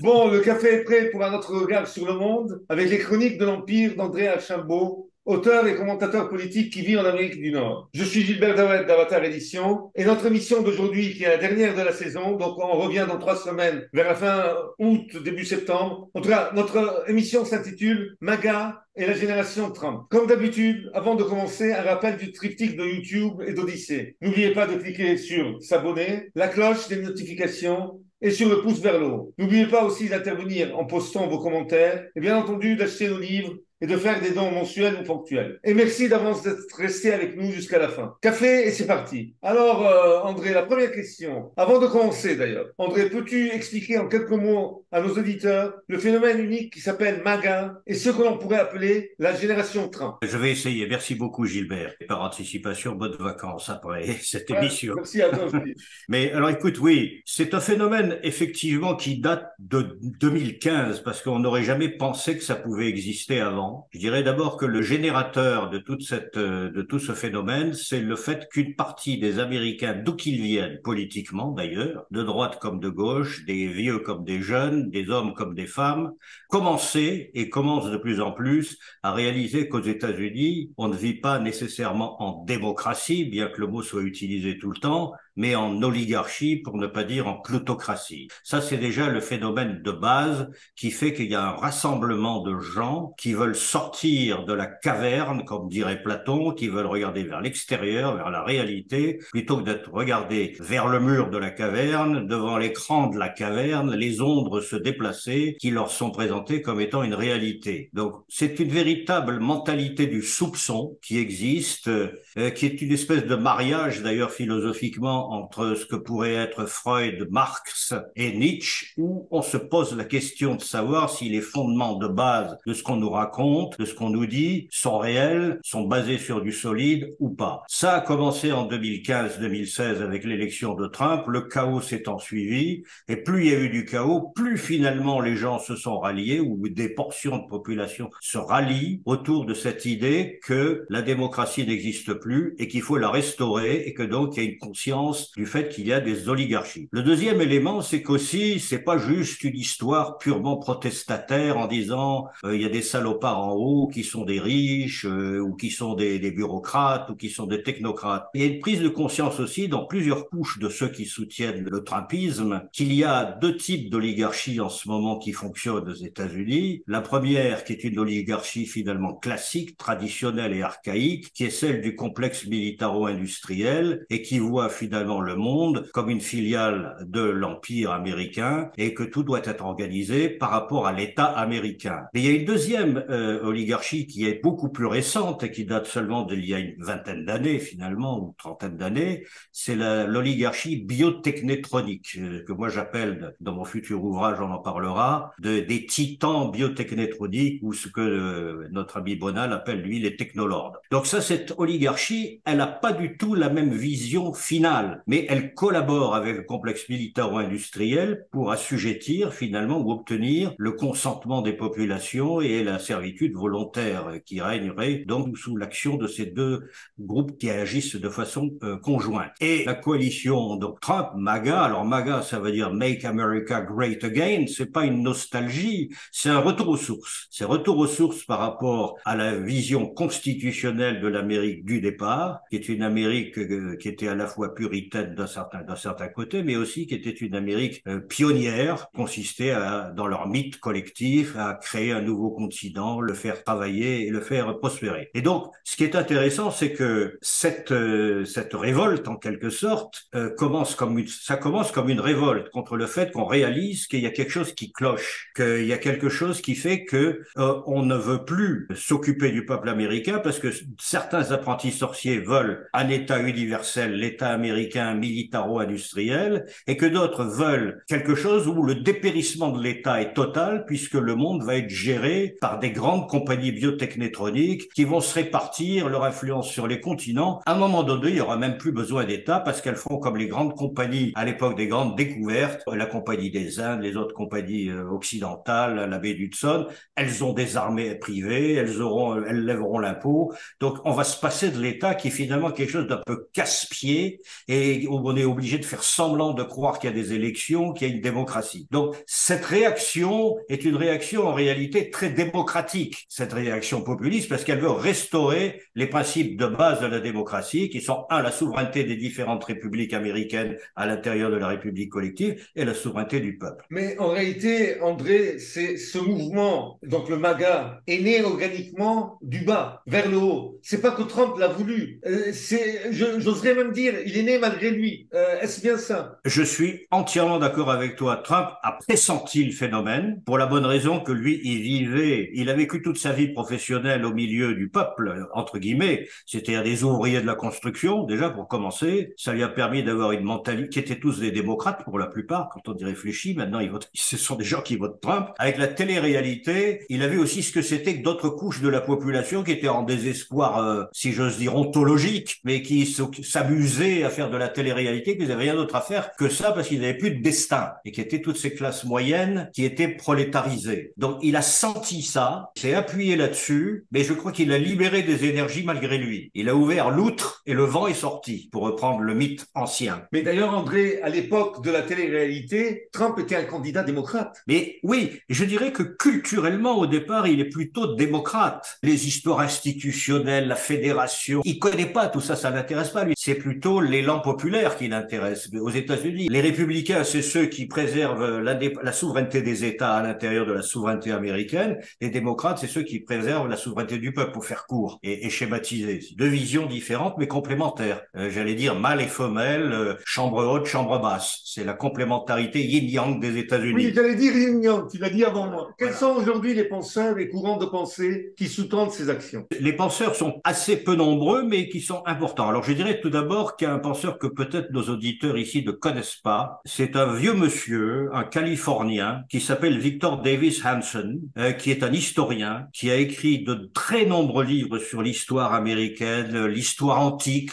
Bon, le café est prêt pour un autre regard sur le monde avec les chroniques de l'Empire d'André Archambault, auteur et commentateur politique qui vit en Amérique du Nord. Je suis Gilbert Daouet d'Avatar Édition et notre émission d'aujourd'hui, qui est la dernière de la saison, donc on revient dans 3 semaines, vers la fin août, début septembre. En tout cas, notre émission s'intitule MAGA et la génération Trump. Comme d'habitude, avant de commencer, un rappel du triptyque de YouTube et d'Odyssée. N'oubliez pas de cliquer sur s'abonner, la cloche des notifications et sur le pouce vers le haut. N'oubliez pas aussi d'intervenir en postant vos commentaires et bien entendu d'acheter nos livres et de faire des dons mensuels ou ponctuels. Et merci d'avance d'être resté avec nous jusqu'à la fin. Café et c'est parti. Alors, André, la première question, avant de commencer d'ailleurs. André, peux-tu expliquer en quelques mots à nos auditeurs le phénomène unique qui s'appelle MAGA et ce que l'on pourrait appeler la génération Trump? Je vais essayer. Merci beaucoup, Gilbert. Et par anticipation, bonnes vacances après cette Ouais, émission. merci à toi aussi. Mais alors écoute, oui, c'est un phénomène effectivement qui date de 2015 parce qu'on n'aurait jamais pensé que ça pouvait exister avant. Je dirais d'abord que le générateur de de tout ce phénomène, c'est le fait qu'une partie des Américains, d'où qu'ils viennent, politiquement d'ailleurs, de droite comme de gauche, des vieux comme des jeunes, des hommes comme des femmes, commençaient et commencent de plus en plus à réaliser qu'aux États-Unis, on ne vit pas nécessairement en démocratie, bien que le mot soit utilisé tout le temps, mais en oligarchie, pour ne pas dire en plutocratie. Ça, c'est déjà le phénomène de base qui fait qu'il y a un rassemblement de gens qui veulent sortir de la caverne, comme dirait Platon, qui veulent regarder vers l'extérieur, vers la réalité, plutôt que d'être regardés vers le mur de la caverne, devant l'écran de la caverne, les ombres se déplacer qui leur sont présentées comme étant une réalité. Donc, c'est une véritable mentalité du soupçon qui existe, qui est une espèce de mariage, d'ailleurs, philosophiquement, entre ce que pourrait être Freud, Marx et Nietzsche, où on se pose la question de savoir si les fondements de base de ce qu'on nous raconte, de ce qu'on nous dit, sont réels, sont basés sur du solide ou pas. Ça a commencé en 2015-2016 avec l'élection de Trump, le chaos s'étant suivi, et plus il y a eu du chaos, plus finalement les gens se sont ralliés, ou des portions de population se rallient autour de cette idée que la démocratie n'existe plus et qu'il faut la restaurer, et que donc il y a une conscience du fait qu'il y a des oligarchies. Le deuxième élément, c'est qu'aussi, c'est pas juste une histoire purement protestataire en disant il y a des salopards en haut qui sont des riches ou qui sont des bureaucrates ou qui sont des technocrates. Il y a une prise de conscience aussi dans plusieurs couches de ceux qui soutiennent le trumpisme qu'il y a deux types d'oligarchie en ce moment qui fonctionnent aux États-Unis. La première, qui est une oligarchie finalement classique, traditionnelle et archaïque, qui est celle du complexe militaro-industriel et qui voit finalement le monde comme une filiale de l'Empire américain et que tout doit être organisé par rapport à l'État américain. Mais il y a une deuxième oligarchie qui est beaucoup plus récente et qui date seulement d'il y a une vingtaine d'années finalement, ou trentaine d'années, c'est l'oligarchie biotechnétronique, que moi j'appelle, dans mon futur ouvrage on en parlera, des titans biotechnétroniques, ou ce que notre ami Bonal appelle lui les technolords. Donc ça, cette oligarchie, elle n'a pas du tout la même vision finale, mais elle collabore avec le complexe militaro-industriel pour assujettir finalement ou obtenir le consentement des populations et la servitude volontaire qui régnerait donc sous l'action de ces deux groupes qui agissent de façon conjointe. Et la coalition donc Trump, MAGA, alors MAGA ça veut dire Make America Great Again, c'est pas une nostalgie, c'est un retour aux sources. C'est retour aux sources par rapport à la vision constitutionnelle de l'Amérique du départ, qui est une Amérique qui était à la fois puritaine d'un certain côté, mais aussi qui était une Amérique pionnière, consistait dans leur mythe collectif à créer un nouveau continent, le faire travailler et le faire prospérer. Et donc, ce qui est intéressant, c'est que cette révolte, en quelque sorte, commence comme une révolte contre le fait qu'on réalise qu'il y a quelque chose qui cloche, qu'il y a quelque chose qui fait que on ne veut plus s'occuper du peuple américain parce que certains apprentis sorciers veulent un État universel, l'État américain militaro-industriel, et que d'autres veulent quelque chose où le dépérissement de l'État est total, puisque le monde va être géré par des grandes compagnies biotechnétroniques qui vont se répartir leur influence sur les continents. À un moment donné, il n'y aura même plus besoin d'État, parce qu'elles font comme les grandes compagnies à l'époque des grandes découvertes, la compagnie des Indes, les autres compagnies occidentales, la baie d'Hudson, elles ont des armées privées, elles lèveront l'impôt. Donc on va se passer de l'État qui est finalement quelque chose d'un peu casse-pied, et et où on est obligé de faire semblant de croire qu'il y a des élections, qu'il y a une démocratie. Donc cette réaction est une réaction en réalité très démocratique, cette réaction populiste, parce qu'elle veut restaurer les principes de base de la démocratie, qui sont, la souveraineté des différentes républiques américaines à l'intérieur de la République collective et la souveraineté du peuple. Mais en réalité, André, c'est ce mouvement, donc le MAGA, est né organiquement du bas vers le haut. C'est pas que Trump l'a voulu. J'oserais même dire, il est né malgré lui. Est-ce bien ça? Je suis entièrement d'accord avec toi. Trump a pressenti le phénomène pour la bonne raison que lui, il a vécu toute sa vie professionnelle au milieu du peuple, entre guillemets, c'est-à-dire des ouvriers de la construction, déjà pour commencer. Ça lui a permis d'avoir une mentalité qui étaient tous des démocrates pour la plupart, quand on y réfléchit. Maintenant, ce sont des gens qui votent Trump. Avec la télé-réalité, il a vu aussi ce que c'était que d'autres couches de la population qui étaient en désespoir, si j'ose dire, ontologique, mais qui s'amusaient à faire de la télé-réalité, qu'ils n'avaient rien d'autre à faire que ça parce qu'ils n'avaient plus de destin et qui étaient toutes ces classes moyennes qui étaient prolétarisées. Donc, il a senti ça, s'est appuyé là-dessus, mais je crois qu'il a libéré des énergies malgré lui. Il a ouvert l'outre et le vent est sorti, pour reprendre le mythe ancien. Mais d'ailleurs, André, à l'époque de la télé-réalité, Trump était un candidat démocrate. Mais oui, je dirais que culturellement, au départ, il est plutôt démocrate. Les histoires institutionnelles, la fédération, il connaît pas tout ça, ça l'intéresse pas, lui. C'est plutôt l'élan populaire qui l'intéresse. Aux États-Unis, les républicains, c'est ceux qui préservent la souveraineté des États à l'intérieur de la souveraineté américaine. Les démocrates, c'est ceux qui préservent la souveraineté du peuple, pour faire court et schématiser. Deux visions différentes, mais complémentaires. J'allais dire mâle et femelle, chambre haute, chambre basse. C'est la complémentarité yin-yang des États-Unis. Oui, j'allais dire yin-yang, tu l'as dit avant moi. Quels sont aujourd'hui les penseurs, les courants de pensée qui sous-tendent ces actions? Les penseurs sont assez peu nombreux, mais qui sont importants. Alors, je dirais tout d'abord qu'il y a un penseur que peut-être nos auditeurs ici ne connaissent pas. C'est un vieux monsieur, un Californien, qui s'appelle Victor Davis Hanson, qui est un historien, qui a écrit de très nombreux livres sur l'histoire américaine, l'histoire antique,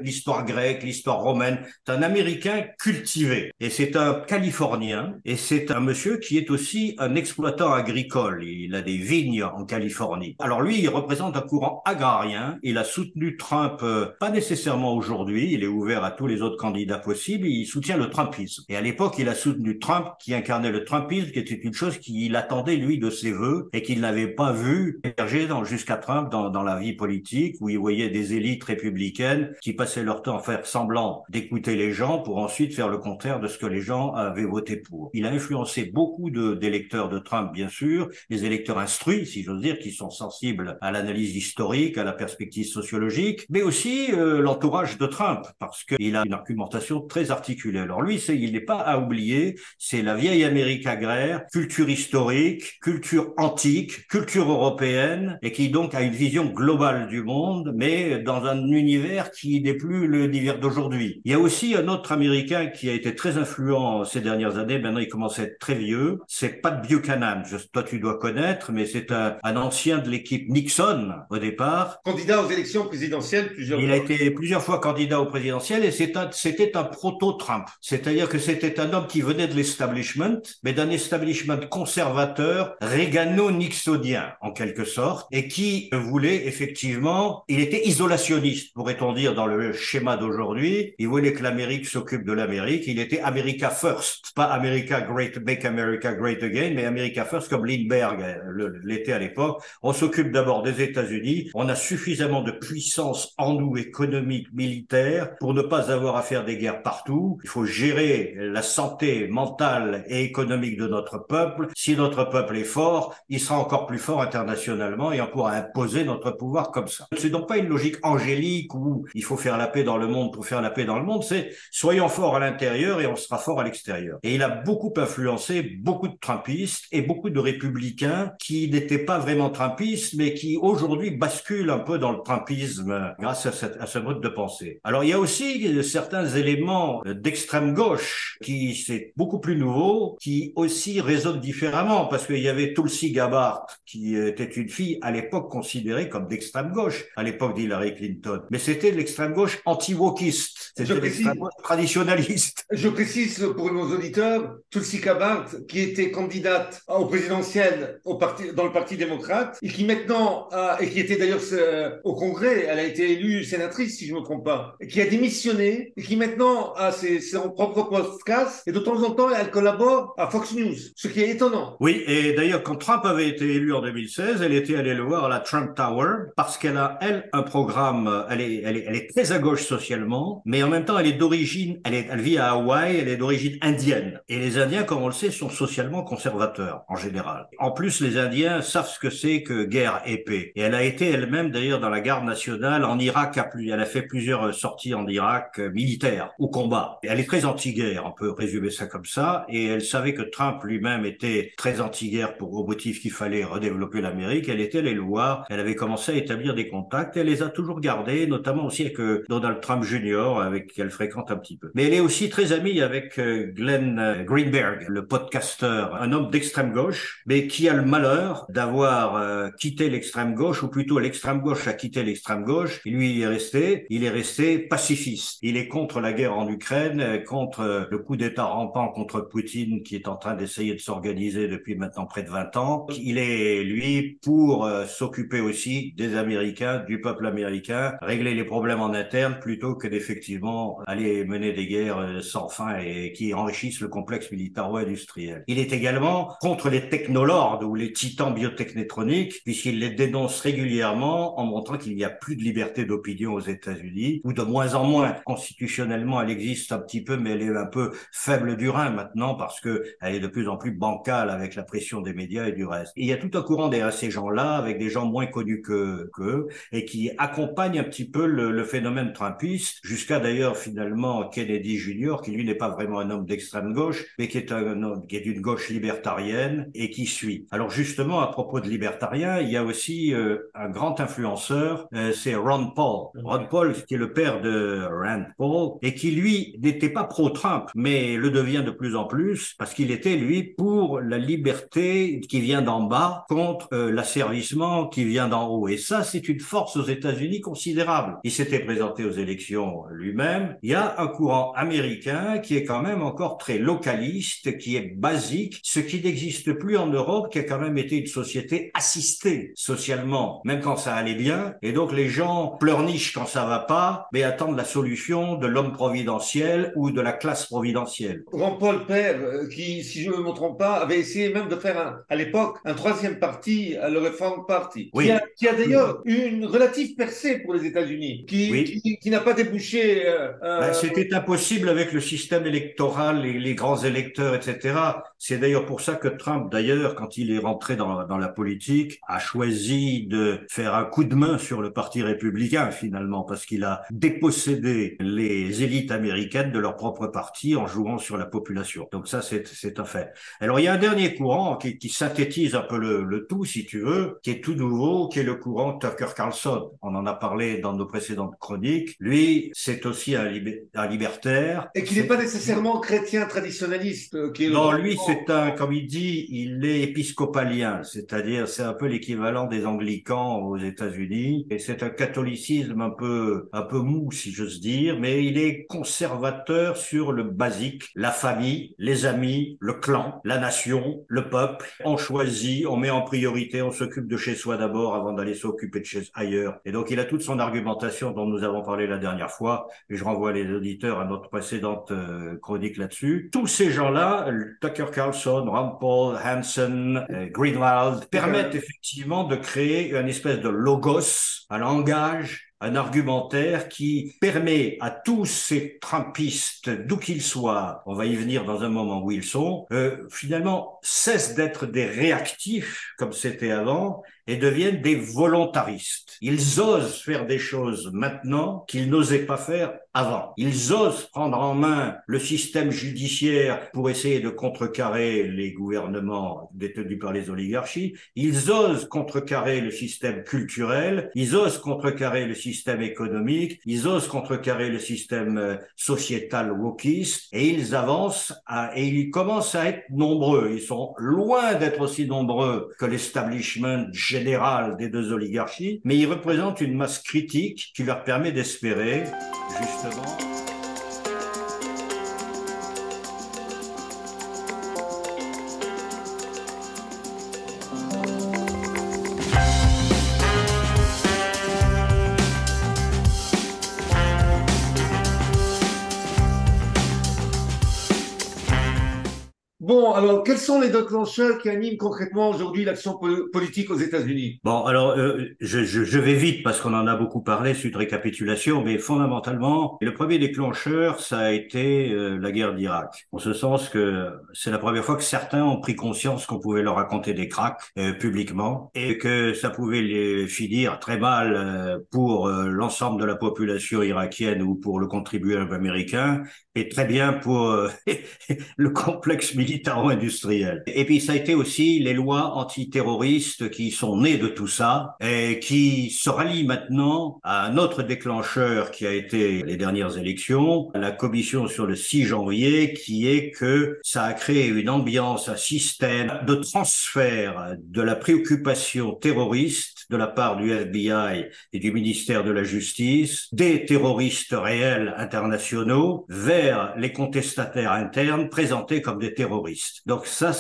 l'histoire grecque, l'histoire romaine. C'est un Américain cultivé. Et c'est un Californien. Et c'est un monsieur qui est aussi un exploitant agricole. Il a des vignes en Californie. Alors lui, il représente un courant agrarien. Il a soutenu Trump, pas nécessairement aujourd'hui. Il est ouvert à tous les autres candidats possibles. Il soutient le Trumpisme. Et à l'époque, il a soutenu Trump, qui incarnait le Trumpisme, qui était une chose qu'il attendait, lui, de ses voeux, et qu'il n'avait pas vu émerger jusqu'à Trump dans la vie politique, où il voyait des élites républicaines qui passaient leur temps à faire semblant d'écouter les gens pour ensuite faire le contraire de ce que les gens avaient voté pour. Il a influencé beaucoup d'électeurs de Trump, bien sûr, les électeurs instruits, si j'ose dire, qui sont sensibles à l'analyse historique, à la perspective sociologique, mais aussi l'entourage de Trump, parce qu'il a une argumentation très articulée. Alors lui, il n'est pas à oublier, c'est la vieille Amérique agraire, culture historique, culture antique, culture européenne, et qui donc a une vision globale du monde, mais dans un univers qui n'est plus l'univers d'aujourd'hui. Il y a aussi un autre Américain qui a été très influent ces dernières années, maintenant il commence à être très vieux, c'est Pat Buchanan. Toi tu dois connaître, mais c'est un ancien de l'équipe Nixon au départ. Candidat aux élections présidentielles plusieurs fois. Il a été plusieurs fois candidat au présidentiel et c'était un proto-Trump. C'est-à-dire que c'était un homme qui venait de l'establishment, mais d'un establishment conservateur, régano-nixonien en quelque sorte, et qui voulait effectivement, il était isolationniste, pourrait-on dire dans le schéma d'aujourd'hui. Il voulait que l'Amérique s'occupe de l'Amérique. Il était America First, pas America Great, Make America Great Again, mais America First comme Lindbergh l'était à l'époque. On s'occupe d'abord des États-Unis. On a suffisamment de puissance en nous, économique, militaire, pour ne pas avoir à faire des guerres partout. Il faut gérer la santé mentale et économique de notre peuple. Si notre peuple est fort, il sera encore plus fort internationalement et on pourra imposer notre pouvoir comme ça. C'est donc pas une logique angélique où il faut faire la paix dans le monde pour faire la paix dans le monde. C'est soyons forts à l'intérieur et on sera fort à l'extérieur. Et il a beaucoup influencé beaucoup de Trumpistes et beaucoup de républicains qui n'étaient pas vraiment Trumpistes, mais qui aujourd'hui basculent un peu dans le Trumpisme grâce à ce mode de pensée. Alors il y a aussi certains éléments d'extrême gauche qui c'est beaucoup plus nouveau, qui aussi résonnent différemment parce qu'il y avait Tulsi Gabbard qui était une fille à l'époque considérée comme d'extrême gauche à l'époque d'Hillary Clinton, mais c'était de l'extrême gauche anti-wokiste, c'était l'extrême gauche traditionnaliste. Je précise pour nos auditeurs, Tulsi Gabbard qui était candidate au présidentiel dans le Parti démocrate et qui maintenant et qui était d'ailleurs au Congrès, elle a été élue sénatrice si je ne me trompe pas, qui a démissionné démissionné et qui maintenant a son propre podcast et de temps en temps, elle collabore à Fox News, ce qui est étonnant. Oui, et d'ailleurs, quand Trump avait été élu en 2016, elle était allée le voir à la Trump Tower parce qu'elle a, elle, un programme, elle est très à gauche socialement, mais en même temps, elle est d'origine, elle vit à Hawaï, elle est d'origine indienne. Et les Indiens, comme on le sait, sont socialement conservateurs, en général. En plus, les Indiens savent ce que c'est que guerre et paix. Et elle a été elle-même, d'ailleurs, dans la garde nationale en Irak, elle a fait plusieurs sorties en Irak militaires, au combat. Et elle est très anti-guerre, on peut résumer ça comme ça, et elle savait que Trump lui-même était très anti-guerre au motif qu'il fallait redévelopper l'Amérique. Elle était allée le voir, elle avait commencé à établir des contacts, elle les a toujours gardés, notamment aussi avec Donald Trump Jr., avec qui elle fréquente un petit peu. Mais elle est aussi très amie avec Glenn Greenberg, le podcasteur, un homme d'extrême gauche, mais qui a le malheur d'avoir quitté l'extrême gauche, ou plutôt l'extrême gauche a quitté l'extrême gauche, et lui il est resté pacifiste. Il est contre la guerre en Ukraine, contre le coup d'État rampant contre Poutine qui est en train d'essayer de s'organiser depuis maintenant près de 20 ans. Il est, lui, pour s'occuper aussi des Américains, du peuple américain, régler les problèmes en interne plutôt que d'effectivement aller mener des guerres sans fin et qui enrichissent le complexe militaro-industriel. Il est également contre les technolords ou les titans biotechnétroniques puisqu'il les dénonce régulièrement en montrant qu'il n'y a plus de liberté d'opinion aux États-Unis, ou de moins en moins. Constitutionnellement, elle existe un petit peu, mais elle est un peu faible du rein maintenant parce que elle est de plus en plus bancale avec la pression des médias et du reste. Et il y a tout un courant derrière ces gens-là, avec des gens moins connus qu'eux, et qui accompagnent un petit peu le phénomène trumpiste, jusqu'à d'ailleurs finalement Kennedy Jr., qui lui n'est pas vraiment un homme d'extrême gauche, mais qui est un homme qui est d'une gauche libertarienne et qui suit. Alors justement, à propos de libertariens, il y a aussi un grand influenceur, c'est Ron Paul. Ron Paul, qui est le père de Rand Paul, et qui lui n'était pas pro-Trump, mais le devient de plus en plus, parce qu'il était, lui, pour la liberté qui vient d'en bas contre l'asservissement qui vient d'en haut. Et ça, c'est une force aux États-Unis considérable. Il s'était présenté aux élections lui-même. Il y a un courant américain qui est quand même encore très localiste, qui est basique, ce qui n'existe plus en Europe, qui a quand même été une société assistée socialement, même quand ça allait bien. Et donc les gens pleurnichent quand ça va pas, mais attendent la solution de l'homme providentiel ou de la classe providentielle. Jean-Paul Père, qui, si je ne me trompe pas, avait essayé même de faire à l'époque un troisième parti, le Reform Party, Oui. qui a d'ailleurs eu une relative percée pour les États-Unis, qui n'a pas débouché. C'était impossible avec le système électoral, les grands électeurs, etc. C'est d'ailleurs pour ça que Trump, d'ailleurs, quand il est rentré dans la politique, a choisi de faire un coup de main sur le Parti républicain, finalement, parce qu'il a dépossédé les élites américaines de leur propre parti en jouant sur la population. Donc ça, c'est un fait. Alors, il y a un dernier courant qui synthétise un peu le tout, si tu veux, qui est tout nouveau, qui est le courant Tucker Carlson. On en a parlé dans nos précédentes chroniques. Lui, c'est aussi un libertaire. Et qui n'est pas nécessairement chrétien traditionnaliste. Non, lui, c'est comme il dit, il est épiscopalien, c'est-à-dire c'est un peu l'équivalent des anglicans aux États-Unis, et c'est un catholicisme un peu mou, si j'ose dire, mais il est conservateur sur le basique, la famille, les amis, le clan, la nation, le peuple. On choisit, on met en priorité, on s'occupe de chez soi d'abord avant d'aller s'occuper de chez ailleurs. Et donc il a toute son argumentation dont nous avons parlé la dernière fois, et je renvoie les auditeurs à notre précédente chronique là-dessus. Tous ces gens-là, Tucker Carlson, Ron Paul, Hanson, Greenwald, permettent effectivement de créer une espèce de logos, un langage, un argumentaire qui permet à tous ces trumpistes, d'où qu'ils soient, on va y venir dans un moment où ils sont, finalement cessent d'être des réactifs comme c'était avant et deviennent des volontaristes. Ils osent faire des choses maintenant qu'ils n'osaient pas faire avant. Ils osent prendre en main le système judiciaire pour essayer de contrecarrer les gouvernements détenus par les oligarchies. Ils osent contrecarrer le système culturel. Ils osent contrecarrer le système économique. Ils osent contrecarrer le système sociétal wokiste. Et ils avancent et ils commencent à être nombreux. Ils sont loin d'être aussi nombreux que l'establishment général des deux oligarchies, mais ils représentent une masse critique qui leur permet d'espérer, justement, Bon, alors, quels sont les déclencheurs qui animent concrètement aujourd'hui l'action politique aux États-Unis? Bon, alors, je vais vite parce qu'on en a beaucoup parlé, c'est une récapitulation, mais fondamentalement, le premier déclencheur, ça a été la guerre d'Irak. En ce sens que c'est la première fois que certains ont pris conscience qu'on pouvait leur raconter des cracks publiquement et que ça pouvait les finir très mal pour l'ensemble de la population irakienne ou pour le contribuable américain et très bien pour le complexe militaro-industriel. Et puis ça a été aussi les lois antiterroristes qui sont nées de tout ça et qui se rallient maintenant à un autre déclencheur qui a été les dernières élections, la commission sur le 6 janvier, qui est que ça a créé une ambiance, un système de transfert de la préoccupation terroriste de la part du FBI et du ministère de la Justice, des terroristes réels internationaux vers les contestataires internes présentés comme des terroristes. Donc ça,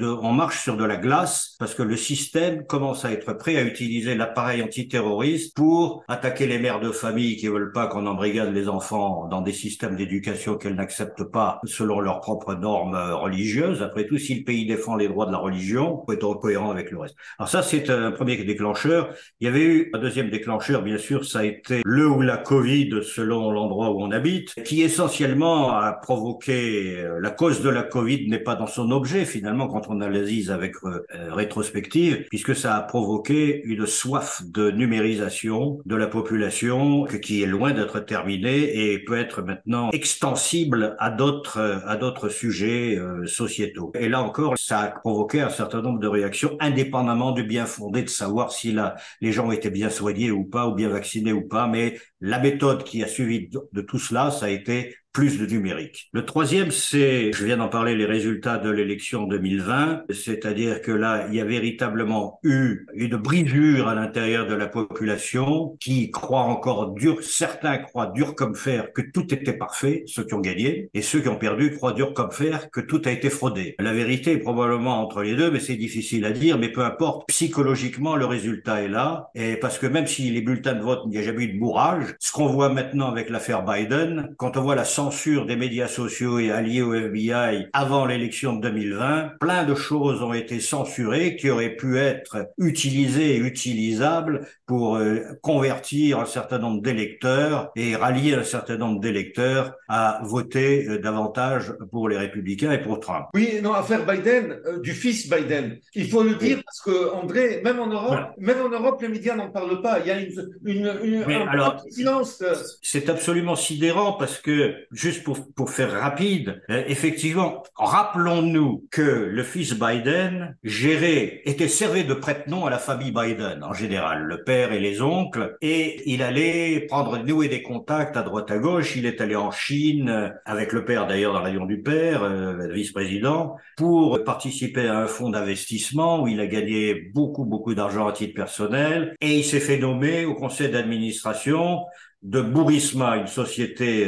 on marche sur de la glace parce que le système commence à être prêt à utiliser l'appareil antiterroriste pour attaquer les mères de famille qui veulent pas qu'on embrigade les enfants dans des systèmes d'éducation qu'elles n'acceptent pas selon leurs propres normes religieuses. Après tout, si le pays défend les droits de la religion, il faut être cohérent avec le reste. Alors ça, c'est un premier déclencheur. Il y avait eu un deuxième déclencheur, bien sûr, ça a été le ou la Covid selon l'endroit où on habite, qui essentiellement a provoqué, la cause de la Covid n'est pas dans son objet finalement quand on analyse avec rétrospective, puisque ça a provoqué une soif de numérisation de la population qui est loin d'être terminée et peut être maintenant extensible à d'autres sujets sociétaux. Et là encore, ça a provoqué un certain nombre de réactions indépendamment du bien fondé de savoir si les gens étaient bien soignés ou pas, ou bien vaccinés ou pas, mais la méthode qui a suivi de tout cela, ça a été plus de numérique. Le troisième, je viens d'en parler, les résultats de l'élection 2020, c'est-à-dire que là, il y a véritablement eu une brisure à l'intérieur de la population qui croit encore dur, certains croient dur comme fer que tout était parfait, ceux qui ont gagné, et ceux qui ont perdu croient dur comme fer que tout a été fraudé. La vérité est probablement entre les deux, mais c'est difficile à dire, mais peu importe, psychologiquement, le résultat est là, et parce que même si les bulletins de vote, il n'y a jamais eu de bourrage, ce qu'on voit maintenant avec l'affaire Biden, quand on voit la censure des médias sociaux et alliés au FBI avant l'élection de 2020, plein de choses ont été censurées qui auraient pu être utilisées et utilisables pour convertir un certain nombre d'électeurs et rallier un certain nombre d'électeurs à voter davantage pour les républicains et pour Trump. Oui, non, affaire Biden, du fils Biden. Il faut le dire parce que, André, même en Europe, les médias n'en parlent pas. Il y a un silence. C'est absolument sidérant parce que, juste pour faire rapide, effectivement, rappelons-nous que le fils Biden était servi de prête-nom à la famille Biden en général, le père et les oncles, et il allait nouer des contacts à droite à gauche. Il est allé en Chine avec le père d'ailleurs dans l'avion du père, vice-président, pour participer à un fonds d'investissement où il a gagné beaucoup d'argent à titre personnel, et il s'est fait nommer au conseil d'administration de Burisma, une société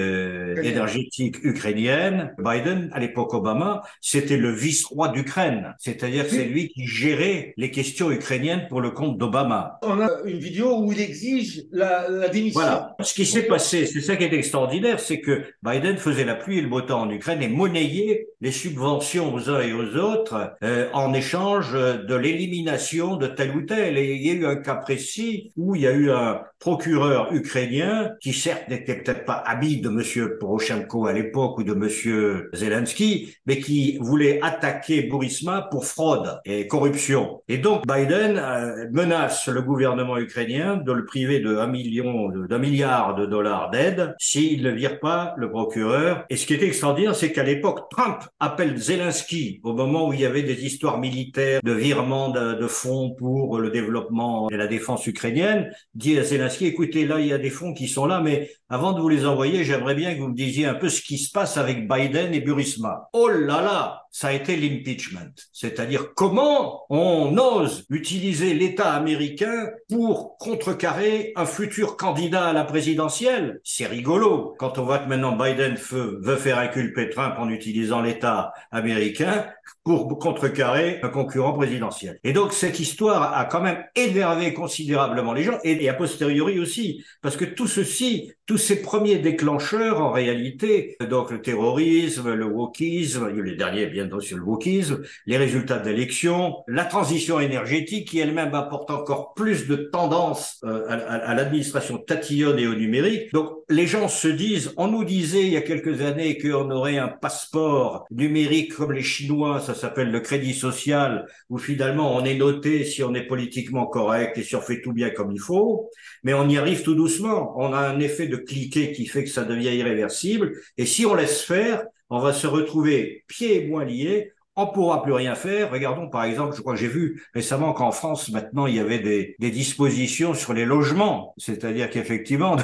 énergétique ukrainienne. Biden, à l'époque Obama, c'était le vice-roi d'Ukraine. C'est-à-dire que c'est lui qui gérait les questions ukrainiennes pour le compte d'Obama. On a une vidéo où il exige la démission. Voilà. Ce qui s'est passé, c'est ça qui est extraordinaire, c'est que Biden faisait la pluie et le beau temps en Ukraine et monnayait les subventions aux uns et aux autres en échange de l'élimination de tel ou tel. Et il y a eu un cas précis où il y a eu un procureur ukrainien qui certes n'était peut-être pas ami de monsieur Poroshenko à l'époque ou de monsieur Zelensky, mais qui voulait attaquer Burisma pour fraude et corruption. Et donc Biden menace le gouvernement ukrainien de le priver d'un milliard de dollars d'aide s'il ne vire pas le procureur. Et ce qui était extraordinaire, c'est qu'à l'époque, Trump appelle Zelensky au moment où il y avait des histoires militaires de virement de fonds pour le développement et la défense ukrainienne, dit à Zelensky: écoutez, là, il y a des fonds qui sont là, mais avant de vous les envoyer, j'aimerais bien que vous me disiez un peu ce qui se passe avec Biden et Burisma. Oh là là, ça a été l'impeachment. C'est-à-dire comment on ose utiliser l'État américain pour contrecarrer un futur candidat à la présidentielle. C'est rigolo. Quand on voit que maintenant Biden veut faire inculper Trump en utilisant l'État américain, pour contrecarrer un concurrent présidentiel. Et donc cette histoire a quand même énervé considérablement les gens, et a posteriori aussi, parce que tout ceci, tous ces premiers déclencheurs en réalité, donc le terrorisme, le wokisme, les derniers bien sûr le wokisme, les résultats d'élections, la transition énergétique qui elle-même apporte encore plus de tendance à l'administration tatillonne et au numérique. Donc les gens se disent, on nous disait il y a quelques années qu'on aurait un passeport numérique comme les Chinois, ça s'appelle le crédit social, où finalement on est noté si on est politiquement correct et si on fait tout bien comme il faut, mais on y arrive tout doucement. On a un effet de cliquet qui fait que ça devient irréversible, et si on laisse faire, on va se retrouver pieds et poings liés, on ne pourra plus rien faire. Regardons par exemple, je crois que j'ai vu récemment qu'en France, maintenant, il y avait des dispositions sur les logements, c'est-à-dire qu'effectivement,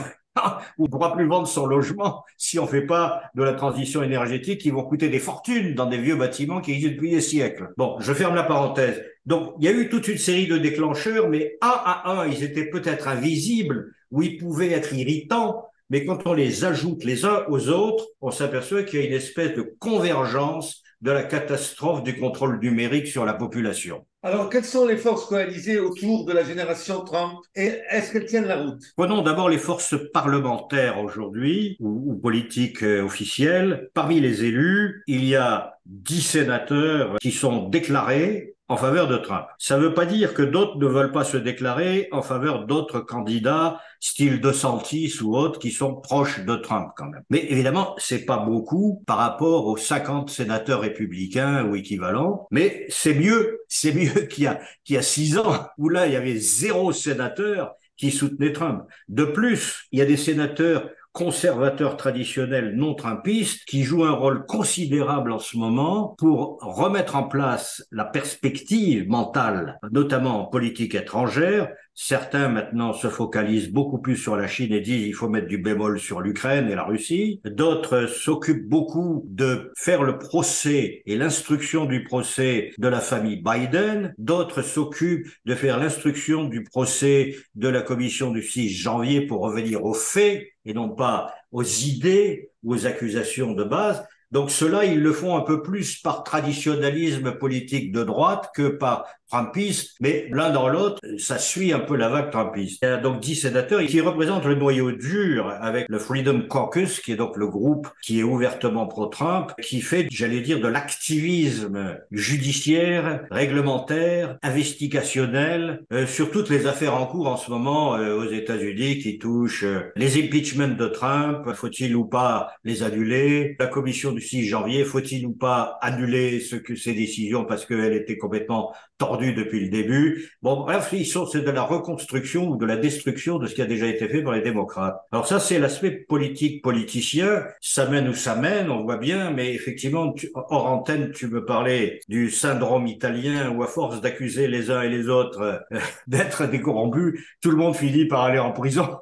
on ne pourra plus vendre son logement si on ne fait pas de la transition énergétique qui vont coûter des fortunes dans des vieux bâtiments qui existent depuis des siècles. Bon, je ferme la parenthèse. Donc, il y a eu toute une série de déclencheurs, mais un à un, ils étaient peut-être invisibles ou ils pouvaient être irritants, mais quand on les ajoute les uns aux autres, on s'aperçoit qu'il y a une espèce de convergence de la catastrophe du contrôle numérique sur la population. Alors, quelles sont les forces coalisées autour de la génération Trump et est-ce qu'elles tiennent la route? Prenons d'abord les forces parlementaires aujourd'hui ou politiques officielles. Parmi les élus, il y a 10 sénateurs qui sont déclarés en faveur de Trump. Ça ne veut pas dire que d'autres ne veulent pas se déclarer en faveur d'autres candidats, style DeSantis ou autres, qui sont proches de Trump quand même. Mais évidemment, c'est pas beaucoup par rapport aux 50 sénateurs républicains ou équivalents, mais c'est mieux qu'il y a 6 ans, où là, il y avait 0 sénateur qui soutenait Trump. De plus, il y a des sénateurs conservateurs traditionnels non trumpistes qui jouent un rôle considérable en ce moment pour remettre en place la perspective mentale, notamment en politique étrangère. Certains maintenant se focalisent beaucoup plus sur la Chine et disent il faut mettre du bémol sur l'Ukraine et la Russie. D'autres s'occupent beaucoup de faire le procès et l'instruction du procès de la famille Biden. D'autres s'occupent de faire l'instruction du procès de la commission du 6 janvier pour revenir aux faits et non pas aux idées ou aux accusations de base. Donc ceux-là, ils le font un peu plus par traditionnalisme politique de droite que par trumpiste, mais l'un dans l'autre, ça suit un peu la vague trumpiste. Il y a donc 10 sénateurs qui représentent le noyau dur avec le Freedom Caucus, qui est donc le groupe qui est ouvertement pro-Trump, qui fait, j'allais dire, de l'activisme judiciaire, réglementaire, investigationnel, sur toutes les affaires en cours en ce moment aux États-Unis qui touchent les impeachments de Trump, faut-il ou pas les annuler, la commission du 6 janvier, faut-il ou pas annuler ces décisions parce qu'elles étaient complètement tordues depuis le début. Bon, bref, c'est de la reconstruction ou de la destruction de ce qui a déjà été fait par les démocrates. Alors ça, c'est l'aspect politique, politicien. Ça mène où ça mène, on voit bien, mais effectivement, hors antenne, tu me parlais du syndrome italien où à force d'accuser les uns et les autres d'être des corrompus, tout le monde finit par aller en prison.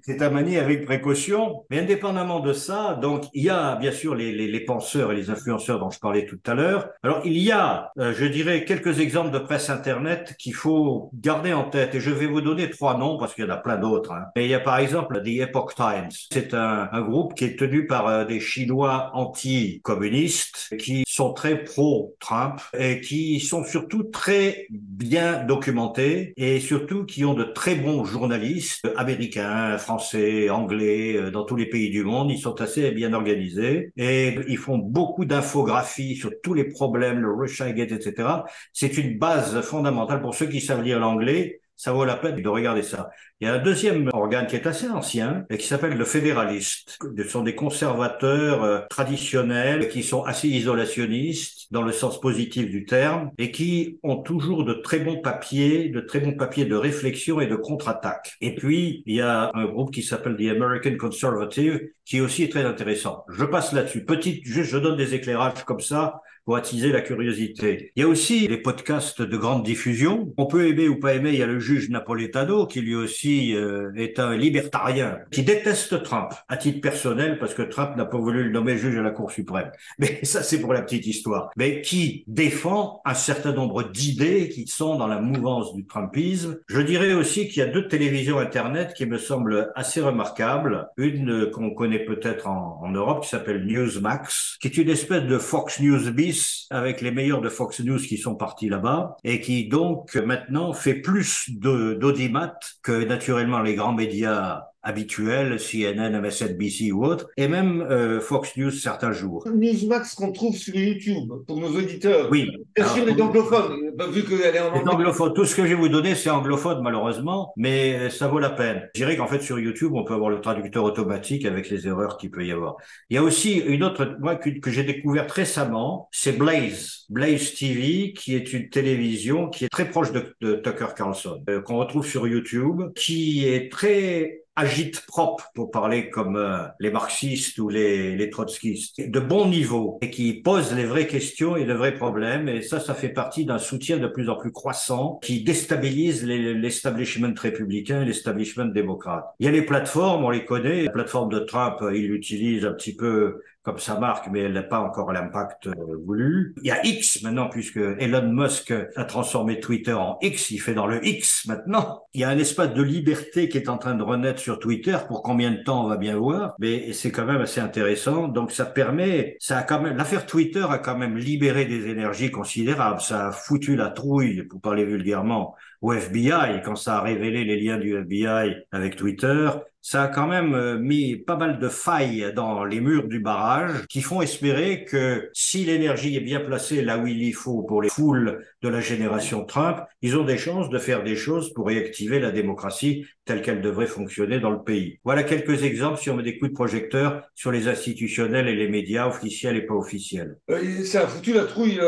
C'est à manier avec précaution, mais indépendamment de ça, donc il y a bien sûr les penseurs et les influenceurs dont je parlais tout à l'heure. Alors il y a, je dirais, quelques exemples de presse internet qu'il faut garder en tête, et je vais vous donner 3 noms parce qu'il y en a plein d'autres. Mais il y a par exemple The Epoch Times. C'est un groupe qui est tenu par des Chinois anti-communistes qui sont très pro-Trump et qui sont surtout très bien documentés et surtout qui ont de très bons journalistes américains, français, anglais, dans tous les pays du monde. Ils sont assez bien organisés et ils font beaucoup d'infographies sur tous les problèmes, le Russiagate, etc. C'est une base fondamentale pour ceux qui savent lire l'anglais. Ça vaut la peine de regarder ça. Il y a un deuxième organe qui est assez ancien et qui s'appelle le Fédéraliste. Ce sont des conservateurs traditionnels qui sont assez isolationnistes dans le sens positif du terme et qui ont toujours de très bons papiers de réflexion et de contre-attaque. Et puis, il y a un groupe qui s'appelle The American Conservative qui aussi est très intéressant. Je passe là-dessus. Je donne des éclairages comme ça pour attiser la curiosité. Il y a aussi les podcasts de grande diffusion. On peut aimer ou pas aimer, il y a le juge Napolitano qui lui aussi est un libertarien qui déteste Trump à titre personnel parce que Trump n'a pas voulu le nommer juge à la Cour suprême. Mais ça, c'est pour la petite histoire. Mais qui défend un certain nombre d'idées qui sont dans la mouvance du Trumpisme. Je dirais aussi qu'il y a 2 télévisions Internet qui me semblent assez remarquables. Une qu'on connaît peut-être en Europe qui s'appelle Newsmax, qui est une espèce de Fox News bis compromise avec les meilleurs de Fox News qui sont partis là-bas et qui donc maintenant fait plus d'audimat que naturellement les grands médias habituels, CNN, MSNBC ou autres, et même Fox News certains jours. Newsmax qu'on trouve sur YouTube pour nos auditeurs. Oui. Bien sûr, les anglophones, vu qu'elle est en Les anglais. anglophones, tout ce que je vais vous donner, c'est anglophone malheureusement, mais ça vaut la peine. Je dirais qu'en fait sur YouTube, on peut avoir le traducteur automatique avec les erreurs qu'il peut y avoir. Il y a aussi une autre, moi, que j'ai découverte récemment, c'est Blaze. Blaze TV, qui est une télévision qui est très proche de Tucker Carlson, qu'on retrouve sur YouTube, qui est très agite-propre, pour parler comme les marxistes ou les trotskistes, de bon niveau, et qui pose les vraies questions et les vrais problèmes. Et ça fait partie d'un soutien de plus en plus croissant qui déstabilise l'establishment républicain et l'establishment démocrate. Il y a les plateformes, on les connaît. La plateforme de Trump, il l'utilise un petit peu comme sa marque, mais elle n'a pas encore l'impact voulu. Il y a X maintenant, puisque Elon Musk a transformé Twitter en X, il fait dans le X maintenant. Il y a un espace de liberté qui est en train de renaître sur Twitter. Pour combien de temps, on va bien voir, mais c'est quand même assez intéressant. Donc ça permet, l'affaire Twitter a quand même libéré des énergies considérables. Ça a foutu la trouille, pour parler vulgairement, au FBI, quand ça a révélé les liens du FBI avec Twitter. Ça a quand même mis pas mal de failles dans les murs du barrage qui font espérer que si l'énergie est bien placée là où il y faut pour les foules de la génération Trump, ils ont des chances de faire des choses pour réactiver la démocratie telle qu'elle devrait fonctionner dans le pays. Voilà quelques exemples si on met des coups de projecteur sur les institutionnels et les médias officiels et pas officiels. Ça a foutu la trouille,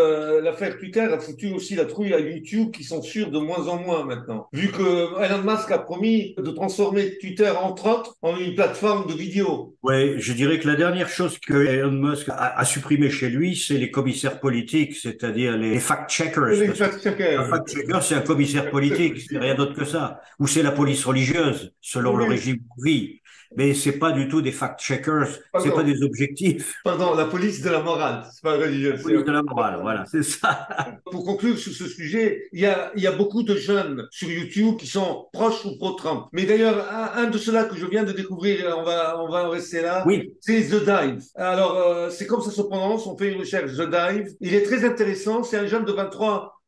l'affaire Twitter a foutu aussi la trouille à YouTube qui censure de moins en moins maintenant. Vu que Elon Musk a promis de transformer Twitter entre autres en une plateforme de vidéo. Oui, je dirais que la dernière chose que Elon Musk a supprimé chez lui, c'est les commissaires politiques, c'est-à-dire les fact-checkers. Les Un fact-checkers. fact-checker, c'est un commissaire politique, c'est rien d'autre que ça. Ou c'est la police religieuse, selon le régime où on vit. Mais c'est pas du tout des fact-checkers, c'est pas des objectifs. Pardon, la police de la morale, c'est pas religieux. La police de la morale, voilà, c'est ça. Pour conclure sur ce sujet, il y a beaucoup de jeunes sur YouTube qui sont proches ou pro-Trump. Mais d'ailleurs, un de ceux-là que je viens de découvrir, on va en rester là, Oui. c'est The Dive. Alors, c'est comme ça se prononce, on fait une recherche, The Dive. Il est très intéressant, c'est un jeune de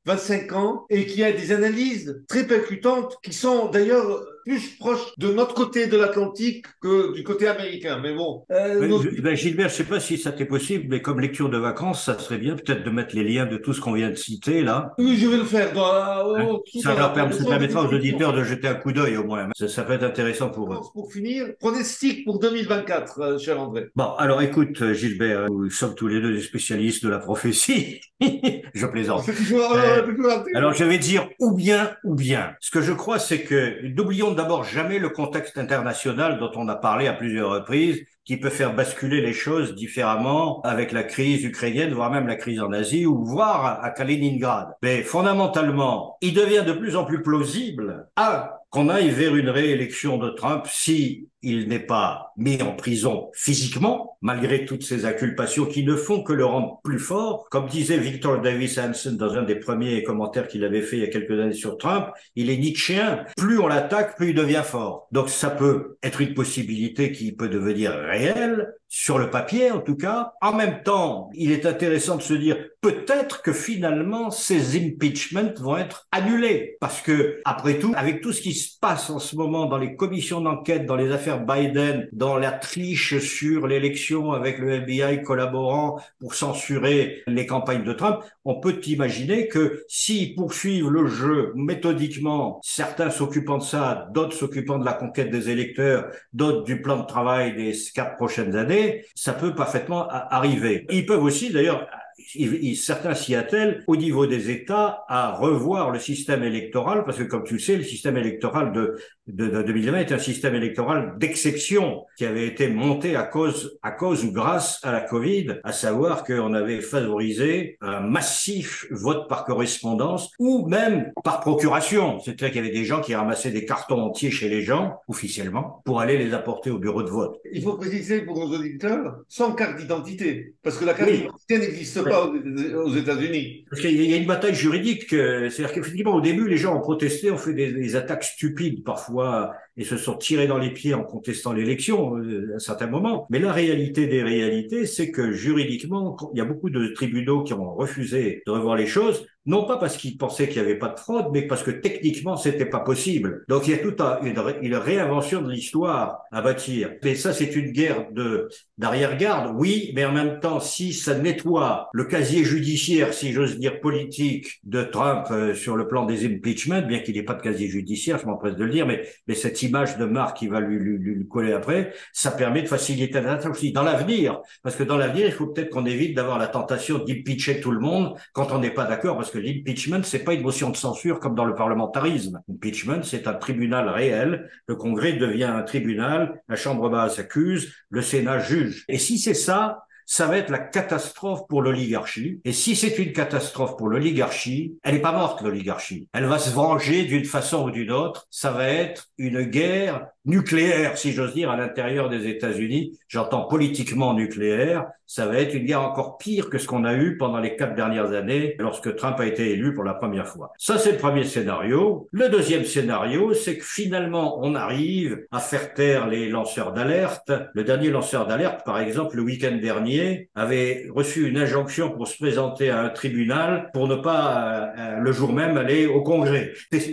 25 ans et qui a des analyses très percutantes qui sont d'ailleurs plus proches de notre côté de l'Atlantique que du côté américain. Mais bon. Gilbert, je sais pas si ça t'est possible, mais comme lecture de vacances, ça serait bien peut-être de mettre les liens de tout ce qu'on vient de citer là. Oui, je vais le faire. Ça permettra aux auditeurs de jeter un coup d'œil au moins. Ça peut être intéressant pour eux. Pour finir, pronostic pour 2024, cher André. Bon, alors écoute, Gilbert, nous sommes tous les deux des spécialistes de la prophétie. Je plaisante. Alors je vais dire ou bien. Ce que je crois, c'est que n'oublions d'abord jamais le contexte international dont on a parlé à plusieurs reprises, qui peut faire basculer les choses différemment avec la crise ukrainienne, voire même la crise en Asie, ou voire à Kaliningrad. Mais fondamentalement, il devient de plus en plus plausible qu'on aille vers une réélection de Trump si il n'est pas mis en prison physiquement, malgré toutes ces inculpations qui ne font que le rendre plus fort. Comme disait Victor Davis Hanson dans un des premiers commentaires qu'il avait fait il y a quelques années sur Trump, il est nietzschéen. Plus on l'attaque, plus il devient fort. Donc ça peut être une possibilité qui peut devenir réelle, sur le papier en tout cas. En même temps, il est intéressant de se dire peut-être que finalement ces impeachments vont être annulés. Parce que, après tout, avec tout ce qui se passe en ce moment dans les commissions d'enquête, dans les affaires Biden, dans la triche sur l'élection avec le FBI collaborant pour censurer les campagnes de Trump, on peut imaginer que s'ils poursuivent le jeu méthodiquement, certains s'occupant de ça, d'autres s'occupant de la conquête des électeurs, d'autres du plan de travail des 4 prochaines années, ça peut parfaitement arriver. Ils peuvent aussi, d'ailleurs, certains s'y attellent au niveau des États à revoir le système électoral parce que comme tu le sais, le système électoral de 2020 est un système électoral d'exception qui avait été monté à cause ou grâce à la Covid, à savoir qu'on avait favorisé un massif vote par correspondance ou même par procuration. C'est-à-dire qu'il y avait des gens qui ramassaient des cartons entiers chez les gens, officiellement, pour aller les apporter au bureau de vote. Il faut préciser pour nos auditeurs, sans carte d'identité, parce que la carte d'identité n'existe pas. pas aux États-Unis. Parce qu'il y a une bataille juridique, c'est-à-dire qu'effectivement, au début, les gens ont protesté, ont fait des attaques stupides parfois, et se sont tirés dans les pieds en contestant l'élection à un certain moment. Mais la réalité des réalités, c'est que juridiquement, il y a beaucoup de tribunaux qui ont refusé de revoir les choses, non pas parce qu'ils pensaient qu'il n'y avait pas de fraude, mais parce que techniquement, c'était pas possible. Donc il y a toute une réinvention de l'histoire à bâtir. Mais ça, c'est une guerre d'arrière-garde, oui, mais en même temps, si ça nettoie le casier judiciaire, si j'ose dire politique, de Trump sur le plan des impeachments, bien qu'il n'ait pas de casier judiciaire, je m'empresse de le dire, mais cette image de marque qui va lui coller après, ça permet de faciliter la tâche aussi dans l'avenir. Parce que dans l'avenir, il faut peut-être qu'on évite d'avoir la tentation d'impeacher tout le monde quand on n'est pas d'accord, parce que l'impeachment, c'est pas une motion de censure comme dans le parlementarisme. L'impeachment, c'est un tribunal réel. Le Congrès devient un tribunal, la Chambre basse accuse, le Sénat juge. Et si c'est ça, ça va être la catastrophe pour l'oligarchie. Et si c'est une catastrophe pour l'oligarchie, elle n'est pas morte, l'oligarchie. Elle va se venger d'une façon ou d'une autre. Ça va être une guerre nucléaire, si j'ose dire, à l'intérieur des États-Unis. J'entends politiquement nucléaire. Ça va être une guerre encore pire que ce qu'on a eu pendant les 4 dernières années, lorsque Trump a été élu pour la première fois. Ça, c'est le premier scénario. Le deuxième scénario, c'est que finalement, on arrive à faire taire les lanceurs d'alerte. Le dernier lanceur d'alerte, par exemple, le week-end dernier, avait reçu une injonction pour se présenter à un tribunal pour ne pas, le jour même, aller au Congrès,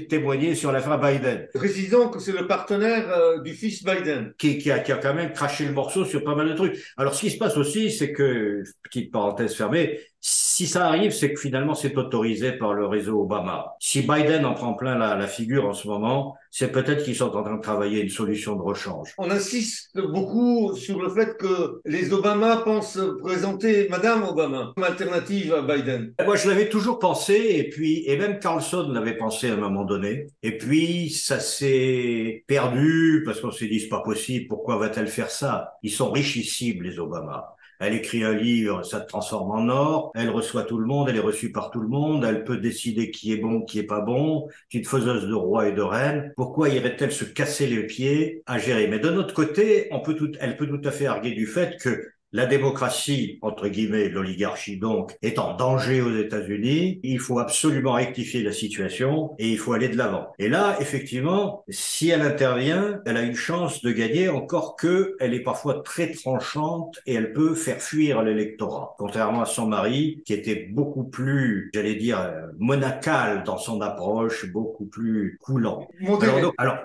témoigner sur l'affaire Biden. Précisons que c'est le partenaire du fils Biden. Qui a quand même craché le morceau sur pas mal de trucs. Alors, ce qui se passe aussi, c'est que, petite parenthèse fermée, si ça arrive, c'est que finalement, c'est autorisé par le réseau Obama. Si Biden en prend plein la figure en ce moment, c'est peut-être qu'ils sont en train de travailler une solution de rechange. On insiste beaucoup sur le fait que les Obama pensent présenter Madame Obama comme alternative à Biden. Moi, je l'avais toujours pensé, et même Carlson l'avait pensé à un moment donné. Et puis, ça s'est perdu parce qu'on s'est dit, c'est pas possible, pourquoi va-t-elle faire ça? Ils sont richissimes, les Obama. Elle écrit un livre, ça te transforme en or. Elle reçoit tout le monde, elle est reçue par tout le monde. Elle peut décider qui est bon, qui est pas bon. C'est une faiseuse de rois et de reines. Pourquoi irait-elle se casser les pieds à gérer? Mais de notre côté, elle peut tout à fait arguer du fait que la démocratie, entre guillemets, l'oligarchie donc, est en danger aux États-Unis. Il faut absolument rectifier la situation et il faut aller de l'avant. Et là, effectivement, si elle intervient, elle a une chance de gagner, encore que elle est parfois très tranchante et elle peut faire fuir l'électorat. Contrairement à son mari, qui était beaucoup plus, j'allais dire, monacal dans son approche, beaucoup plus coulant. Donc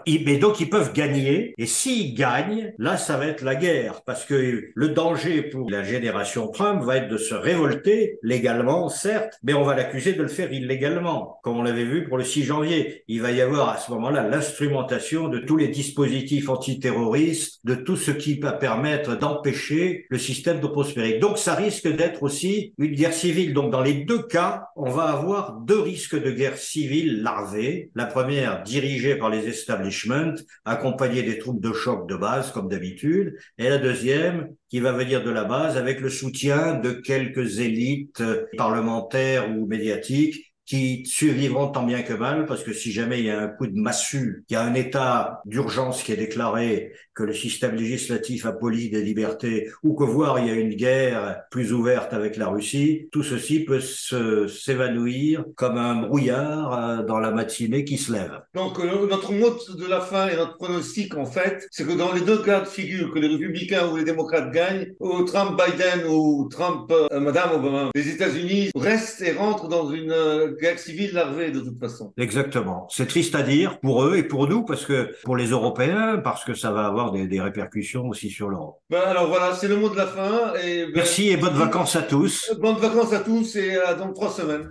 ils peuvent gagner. Et s'ils gagnent, là, ça va être la guerre. Parce que le danger pour la génération Trump va être de se révolter légalement, certes, mais on va l'accuser de le faire illégalement, comme on l'avait vu pour le 6 janvier. Il va y avoir à ce moment-là l'instrumentation de tous les dispositifs antiterroristes, de tout ce qui va permettre d'empêcher le système de prospérer. Donc ça risque d'être aussi une guerre civile. Donc dans les deux cas, on va avoir deux risques de guerre civile larvée. La première dirigée par les establishments, accompagnée des troupes de choc de base comme d'habitude, et la deuxième qui va venir de la base avec le soutien de quelques élites parlementaires ou médiatiques qui survivront tant bien que mal, parce que si jamais il y a un coup de massue, il y a un état d'urgence qui est déclaré, que le système législatif abolit des libertés, ou que voire il y a une guerre plus ouverte avec la Russie, tout ceci peut s'évanouir comme un brouillard dans la matinée qui se lève. Donc notre mot de la fin et notre pronostic, en fait, c'est que dans les deux cas de figure, que les républicains ou les démocrates gagnent, ou Trump Biden ou Trump Madame Obama, les États-Unis restent et rentrent dans une guerre civile larvée de toute façon. Exactement. C'est triste à dire pour eux et pour nous, parce que pour les Européens, parce que ça va avoir des répercussions aussi sur l'Europe. Alors voilà, c'est le mot de la fin. Merci et bonnes vacances à tous. Bonnes vacances à tous et à dans 3 semaines.